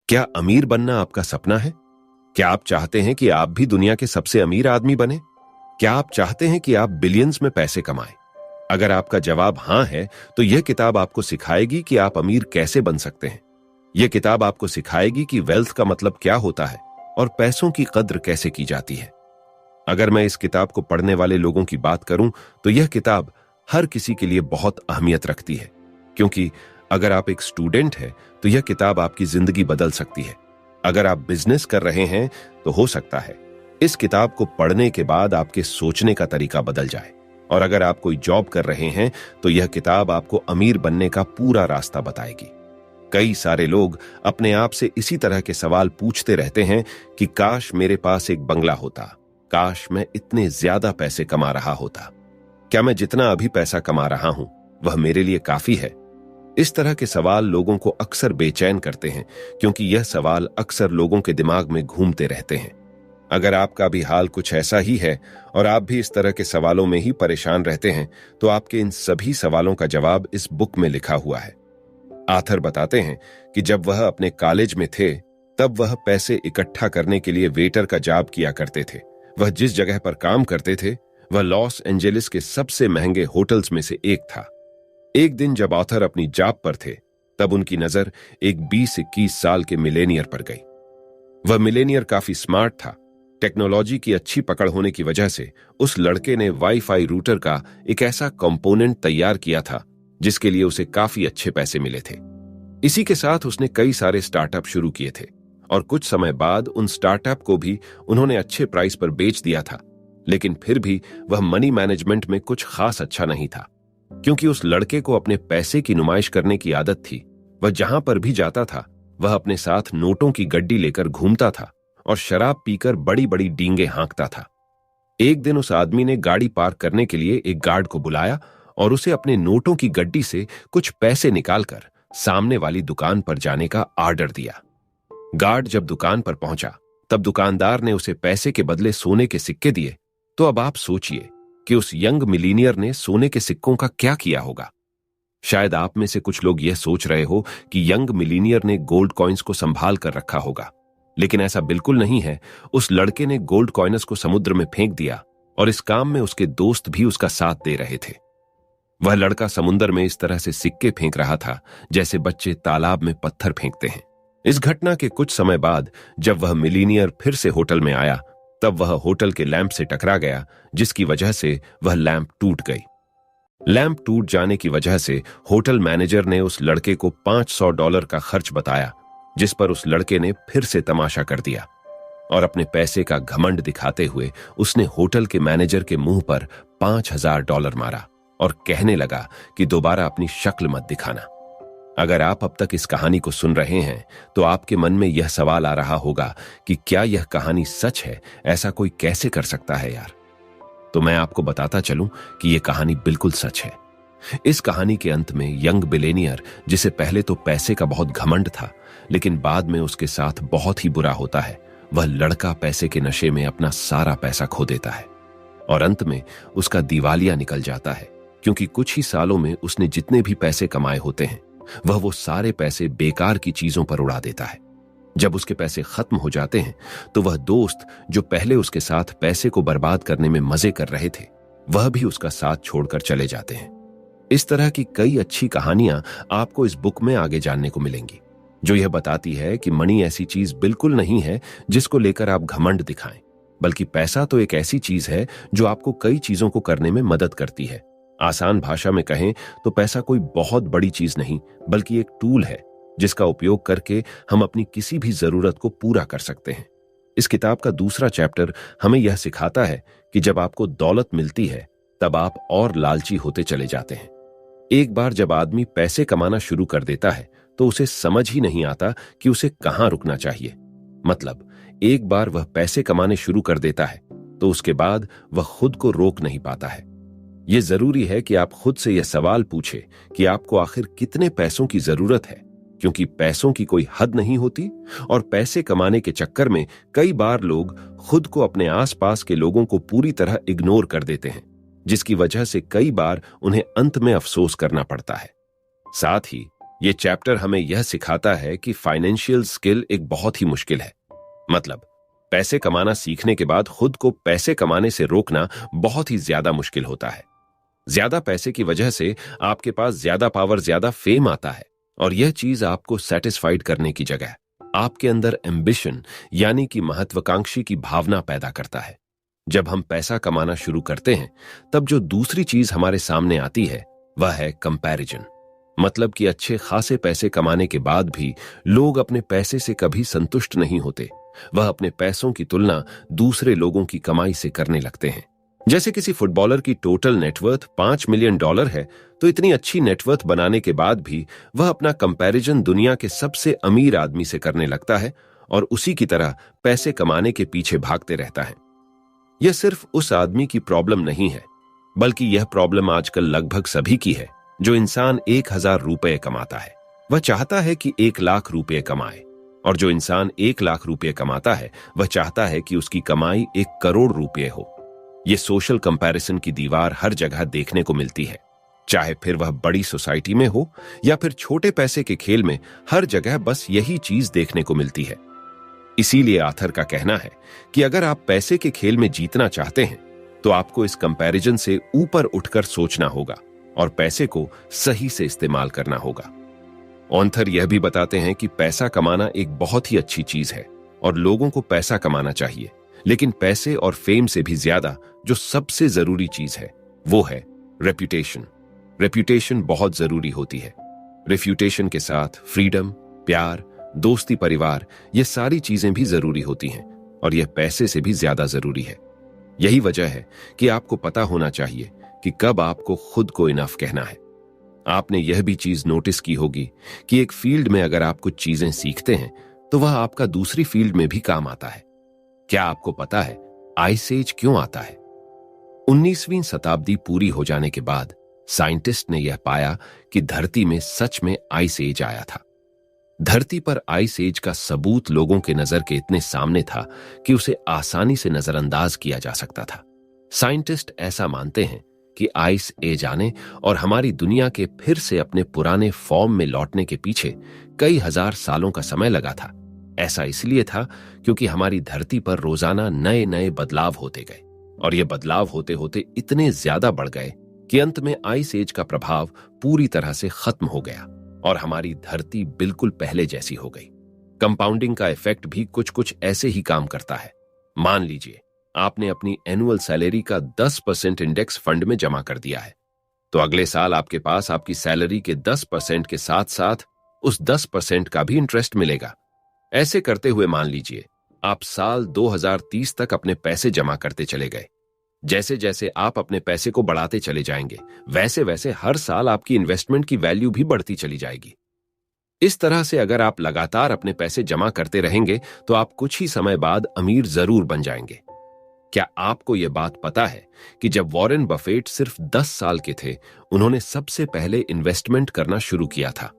क्या अमीर बनना आपका सपना है? क्या आप चाहते हैं कि आप भी दुनिया के सबसे अमीर आदमी बने? क्या आप चाहते हैं कि आप बिलियंस में पैसे कमाएं? अगर आपका जवाब हां है, तो यह किताब आपको सिखाएगी कि आप अमीर कैसे बन सकते हैं। यह किताब आपको सिखाएगी कि वेल्थ का मतलब क्या होता है और पैसों की कद्र कैसे की जाती है। अगर मैं इस किताब को पढ़ने वाले लोगों की बात करूं, तो यह किताब हर किसी के लिए बहुत अहमियत रखती है, क्योंकि अगर आप एक स्टूडेंट हैं, तो यह किताब आपकी जिंदगी बदल सकती है। अगर आप बिजनेस कर रहे हैं, तो हो सकता है इस किताब को पढ़ने के बाद आपके सोचने का तरीका बदल जाए। और अगर आप कोई जॉब कर रहे हैं, तो यह किताब आपको अमीर बनने का पूरा रास्ता बताएगी। कई सारे लोग अपने आप से इसी तरह के सवाल पूछते रहते हैं कि काश मेरे पास एक बंगला होता, काश मैं इतने ज्यादा पैसे कमा रहा होता, क्या मैं जितना अभी पैसा कमा रहा हूं वह मेरे लिए काफी है। इस तरह के सवाल लोगों को अक्सर बेचैन करते हैं, क्योंकि यह सवाल अक्सर लोगों के दिमाग में घूमते रहते हैं। अगर आपका भी हाल कुछ ऐसा ही है और आप भी इस तरह के सवालों में ही परेशान रहते हैं, तो आपके इन सभी सवालों का जवाब इस बुक में लिखा हुआ है। आथर बताते हैं कि जब वह अपने कॉलेज में थे, तब वह पैसे इकट्ठा करने के लिए वेटर का जॉब किया करते थे। वह जिस जगह पर काम करते थे, वह लॉस एंजेलिस के सबसे महंगे होटल्स में से एक था। एक दिन जब ऑथर अपनी जॉब पर थे, तब उनकी नजर एक 20-21 साल के मिलेनियर पर गई। वह मिलेनियर काफी स्मार्ट था। टेक्नोलॉजी की अच्छी पकड़ होने की वजह से उस लड़के ने वाईफाई रूटर का एक ऐसा कंपोनेंट तैयार किया था जिसके लिए उसे काफी अच्छे पैसे मिले थे। इसी के साथ उसने कई सारे स्टार्टअप शुरू किए थे और कुछ समय बाद उन स्टार्टअप को भी उन्होंने अच्छे प्राइस पर बेच दिया था। लेकिन फिर भी वह मनी मैनेजमेंट में कुछ खास अच्छा नहीं था, क्योंकि उस लड़के को अपने पैसे की नुमाइश करने की आदत थी। वह जहां पर भी जाता था, वह अपने साथ नोटों की गड्डी लेकर घूमता था और शराब पीकर बड़ी बड़ी डींगे हाँकता था। एक दिन उस आदमी ने गाड़ी पार्क करने के लिए एक गार्ड को बुलाया और उसे अपने नोटों की गड्डी से कुछ पैसे निकालकर सामने वाली दुकान पर जाने का आर्डर दिया। गार्ड जब दुकान पर पहुंचा, तब दुकानदार ने उसे पैसे के बदले सोने के सिक्के दिए। तो अब आप सोचिए कि उस यंग मिलीनियर ने सोने के सिक्कों का क्या किया होगा। शायद आप में से कुछ लोग यह सोच रहे हो कि यंग मिलीनियर ने गोल्ड कॉइन्स को संभाल कर रखा होगा, लेकिन ऐसा बिल्कुल नहीं है। उस लड़के ने गोल्ड कॉइन्स को समुद्र में फेंक दिया और इस काम में उसके दोस्त भी उसका साथ दे रहे थे। वह लड़का समुद्र में इस तरह से सिक्के फेंक रहा था जैसे बच्चे तालाब में पत्थर फेंकते हैं। इस घटना के कुछ समय बाद जब वह मिलीनियर फिर से होटल में आया, तब वह होटल के लैंप से टकरा गया, जिसकी वजह से वह लैंप टूट गई। लैंप टूट जाने की वजह से होटल मैनेजर ने उस लड़के को $500 का खर्च बताया, जिस पर उस लड़के ने फिर से तमाशा कर दिया और अपने पैसे का घमंड दिखाते हुए उसने होटल के मैनेजर के मुंह पर $5000 मारा और कहने लगा कि दोबारा अपनी शक्ल मत दिखाना। अगर आप अब तक इस कहानी को सुन रहे हैं, तो आपके मन में यह सवाल आ रहा होगा कि क्या यह कहानी सच है? ऐसा कोई कैसे कर सकता है यार? तो मैं आपको बताता चलूं कि यह कहानी बिल्कुल सच है। इस कहानी के अंत में यंग बिलेनियर, जिसे पहले तो पैसे का बहुत घमंड था, लेकिन बाद में उसके साथ बहुत ही बुरा होता है, वह लड़का पैसे के नशे में अपना सारा पैसा खो देता है और अंत में उसका दिवालिया निकल जाता है, क्योंकि कुछ ही सालों में उसने जितने भी पैसे कमाए होते हैं, वह वो सारे पैसे बेकार की चीजों पर उड़ा देता है। जब उसके पैसे खत्म हो जाते हैं, तो वह दोस्त जो पहले उसके साथ पैसे को बर्बाद करने में मजे कर रहे थे, वह भी उसका साथ छोड़कर चले जाते हैं। इस तरह की कई अच्छी कहानियां आपको इस बुक में आगे जानने को मिलेंगी, जो यह बताती है कि मनी ऐसी चीज बिल्कुल नहीं है जिसको लेकर आप घमंड दिखाएं, बल्कि पैसा तो एक ऐसी चीज है जो आपको कई चीजों को करने में मदद करती है। आसान भाषा में कहें तो पैसा कोई बहुत बड़ी चीज नहीं, बल्कि एक टूल है जिसका उपयोग करके हम अपनी किसी भी जरूरत को पूरा कर सकते हैं। इस किताब का दूसरा चैप्टर हमें यह सिखाता है कि जब आपको दौलत मिलती है, तब आप और लालची होते चले जाते हैं। एक बार जब आदमी पैसे कमाना शुरू कर देता है, तो उसे समझ ही नहीं आता कि उसे कहां रुकना चाहिए। मतलब एक बार वह पैसे कमाने शुरू कर देता है, तो उसके बाद वह खुद को रोक नहीं पाता है। यह जरूरी है कि आप खुद से यह सवाल पूछें कि आपको आखिर कितने पैसों की जरूरत है, क्योंकि पैसों की कोई हद नहीं होती और पैसे कमाने के चक्कर में कई बार लोग खुद को, अपने आसपास के लोगों को पूरी तरह इग्नोर कर देते हैं, जिसकी वजह से कई बार उन्हें अंत में अफसोस करना पड़ता है। साथ ही ये चैप्टर हमें यह सिखाता है कि फाइनेंशियल स्किल एक बहुत ही मुश्किल है। मतलब पैसे कमाना सीखने के बाद खुद को पैसे कमाने से रोकना बहुत ही ज्यादा मुश्किल होता है। ज्यादा पैसे की वजह से आपके पास ज्यादा पावर, ज्यादा फेम आता है, और यह चीज आपको सेटिस्फाइड करने की जगह आपके अंदर एम्बिशन यानी कि महत्वाकांक्षी की भावना पैदा करता है। जब हम पैसा कमाना शुरू करते हैं तब जो दूसरी चीज हमारे सामने आती है वह है कंपैरिजन। मतलब कि अच्छे खासे पैसे कमाने के बाद भी लोग अपने पैसे से कभी संतुष्ट नहीं होते। वह अपने पैसों की तुलना दूसरे लोगों की कमाई से करने लगते हैं। जैसे किसी फुटबॉलर की टोटल नेटवर्थ $5 मिलियन है, तो इतनी अच्छी नेटवर्थ बनाने के बाद भी वह अपना कंपैरिजन दुनिया के सबसे अमीर आदमी से करने लगता है और उसी की तरह पैसे कमाने के पीछे भागते रहता है। यह सिर्फ उस आदमी की प्रॉब्लम नहीं है, बल्कि यह प्रॉब्लम आजकल लगभग सभी की है। जो इंसान 1,000 रुपए कमाता है वह चाहता है कि 1,00,000 रुपए कमाए, और जो इंसान 1,00,000 रुपए कमाता है वह चाहता है कि उसकी कमाई 1 करोड़ रुपए हो। ये सोशल कंपैरिजन की दीवार हर जगह देखने को मिलती है, चाहे फिर वह बड़ी सोसाइटी में हो या फिर छोटे पैसे के खेल में। हर जगह बस यही चीज देखने को मिलती है। इसीलिए आथर का कहना है कि अगर आप पैसे के खेल में जीतना चाहते हैं तो आपको इस कंपैरिजन से ऊपर उठकर सोचना होगा और पैसे को सही से इस्तेमाल करना होगा। ऑथर यह भी बताते हैं कि पैसा कमाना एक बहुत ही अच्छी चीज है और लोगों को पैसा कमाना चाहिए, लेकिन पैसे और फेम से भी ज्यादा जो सबसे जरूरी चीज है वो है रेप्यूटेशन। रेप्यूटेशन बहुत जरूरी होती है। रेप्यूटेशन के साथ फ्रीडम, प्यार, दोस्ती, परिवार, ये सारी चीजें भी जरूरी होती हैं और यह पैसे से भी ज्यादा जरूरी है। यही वजह है कि आपको पता होना चाहिए कि कब आपको खुद को इनफ कहना है। आपने यह भी चीज नोटिस की होगी कि एक फील्ड में अगर आप कुछ चीजें सीखते हैं तो वह आपका दूसरी फील्ड में भी काम आता है। क्या आपको पता है आइस एज क्यों आता है? 19वीं शताब्दी पूरी हो जाने के बाद साइंटिस्ट ने यह पाया कि धरती में सच में आइस एज आया था। धरती पर आइस एज का सबूत लोगों के नजर के इतने सामने था कि उसे आसानी से नजरअंदाज किया जा सकता था। साइंटिस्ट ऐसा मानते हैं कि आइस एज आने और हमारी दुनिया के फिर से अपने पुराने फॉर्म में लौटने के पीछे कई हजार सालों का समय लगा था। ऐसा इसलिए था क्योंकि हमारी धरती पर रोजाना नए नए बदलाव होते गए और ये बदलाव होते होते इतने ज्यादा बढ़ गए कि अंत में आइस एज का प्रभाव पूरी तरह से खत्म हो गया और हमारी धरती बिल्कुल पहले जैसी हो गई। कंपाउंडिंग का इफेक्ट भी कुछ कुछ ऐसे ही काम करता है। मान लीजिए आपने अपनी एनुअल सैलरी का 10% इंडेक्स फंड में जमा कर दिया है, तो अगले साल आपके पास आपकी सैलरी के 10% के साथ साथ उस 10% का भी इंटरेस्ट मिलेगा। ऐसे करते हुए मान लीजिए आप साल 2030 तक अपने पैसे जमा करते चले गए। जैसे जैसे आप अपने पैसे को बढ़ाते चले जाएंगे वैसे वैसे हर साल आपकी इन्वेस्टमेंट की वैल्यू भी बढ़ती चली जाएगी। इस तरह से अगर आप लगातार अपने पैसे जमा करते रहेंगे तो आप कुछ ही समय बाद अमीर जरूर बन जाएंगे। क्या आपको यह बात पता है कि जब वॉरेन बफेट सिर्फ 10 साल के थे उन्होंने सबसे पहले इन्वेस्टमेंट करना शुरू किया था।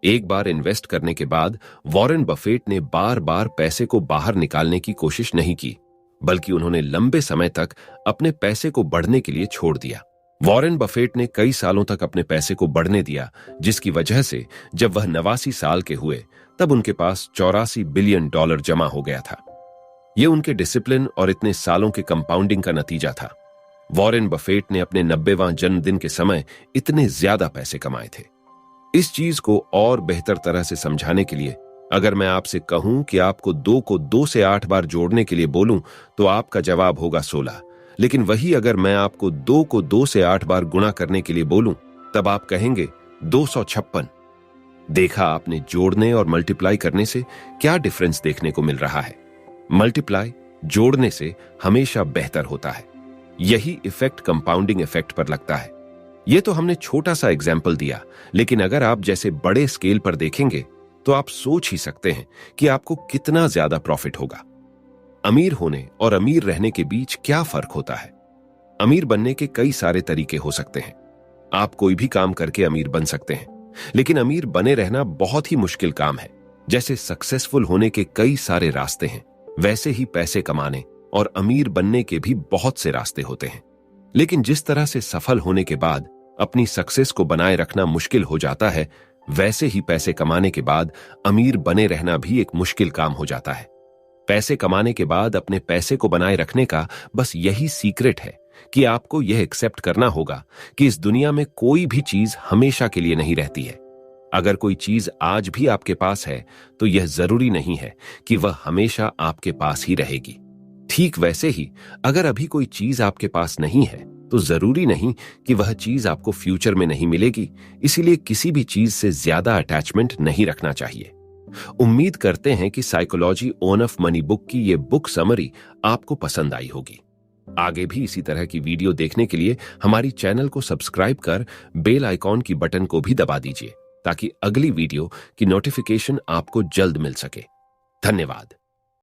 एक बार इन्वेस्ट करने के बाद वॉरेन बफेट ने बार बार पैसे को बाहर निकालने की कोशिश नहीं की, बल्कि उन्होंने लंबे समय तक अपने पैसे को बढ़ने के लिए छोड़ दिया। वॉरेन बफेट ने कई सालों तक अपने पैसे को बढ़ने दिया, जिसकी वजह से जब वह 89 साल के हुए तब उनके पास $84 बिलियन जमा हो गया था। यह उनके डिसिप्लिन और इतने सालों के कंपाउंडिंग का नतीजा था। वॉरेन बफेट ने अपने 90वां जन्मदिन के समय इतने ज्यादा पैसे कमाए थे। इस चीज को और बेहतर तरह से समझाने के लिए अगर मैं आपसे कहूं कि आपको 2 को 2 से 8 बार जोड़ने के लिए बोलूं तो आपका जवाब होगा 16। लेकिन वही अगर मैं आपको 2 को 2 से 8 बार गुणा करने के लिए बोलूं तब आप कहेंगे 256। देखा आपने, जोड़ने और मल्टीप्लाई करने से क्या डिफरेंस देखने को मिल रहा है। मल्टीप्लाई जोड़ने से हमेशा बेहतर होता है। यही इफेक्ट कंपाउंडिंग इफेक्ट पर लगता है। यह तो हमने छोटा सा एग्जाम्पल दिया, लेकिन अगर आप जैसे बड़े स्केल पर देखेंगे तो आप सोच ही सकते हैं कि आपको कितना ज्यादा प्रॉफिट होगा। अमीर होने और अमीर रहने के बीच क्या फर्क होता है? अमीर बनने के कई सारे तरीके हो सकते हैं। आप कोई भी काम करके अमीर बन सकते हैं, लेकिन अमीर बने रहना बहुत ही मुश्किल काम है। जैसे सक्सेसफुल होने के कई सारे रास्ते हैं, वैसे ही पैसे कमाने और अमीर बनने के भी बहुत से रास्ते होते हैं। लेकिन जिस तरह से सफल होने के बाद अपनी सक्सेस को बनाए रखना मुश्किल हो जाता है, वैसे ही पैसे कमाने के बाद अमीर बने रहना भी एक मुश्किल काम हो जाता है। पैसे कमाने के बाद अपने पैसे को बनाए रखने का बस यही सीक्रेट है कि आपको यह एक्सेप्ट करना होगा कि इस दुनिया में कोई भी चीज हमेशा के लिए नहीं रहती है। अगर कोई चीज आज भी आपके पास है तो यह जरूरी नहीं है कि वह हमेशा आपके पास ही रहेगी। ठीक वैसे ही अगर अभी कोई चीज आपके पास नहीं है तो जरूरी नहीं कि वह चीज आपको फ्यूचर में नहीं मिलेगी। इसीलिए किसी भी चीज से ज्यादा अटैचमेंट नहीं रखना चाहिए। उम्मीद करते हैं कि psychology own of money book की ये बुक समरी आपको पसंद आई होगी। आगे भी इसी तरह की वीडियो देखने के लिए हमारी चैनल को सब्सक्राइब कर बेल आइकॉन की बटन को भी दबा दीजिए ताकि अगली वीडियो की नोटिफिकेशन आपको जल्द मिल सके। धन्यवाद।